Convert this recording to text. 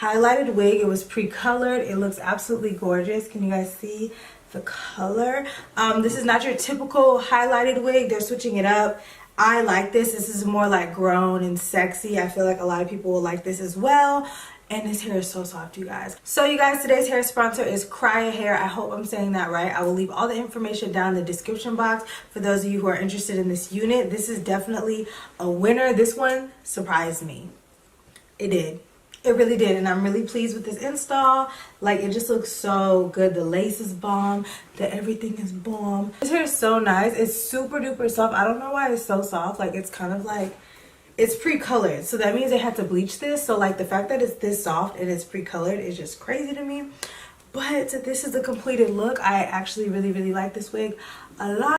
highlighted wig. It was pre-colored. It looks absolutely gorgeous. Can you guys see the color? This is not your typical highlighted wig. They're switching it up. I like this. This is more like grown and sexy. I feel like a lot of people will like this as well. And this hair is so soft, you guys. So you guys, today's hair sponsor is Kriyya hair. I hope I'm saying that right. I will leave all the information down in the description box for those of you who are interested in this unit. This is definitely a winner. This one surprised me. It did. It really did, and I'm really pleased with this install. Like, it just looks so good. The lace is bomb. The everything is bomb. This hair is so nice. It's super duper soft. I don't know why it's so soft. Like, it's kind of like, it's pre-colored. So that means they had to bleach this. So like the fact that it's this soft and it's pre-colored is just crazy to me. But this is the completed look. I actually really like this wig a lot.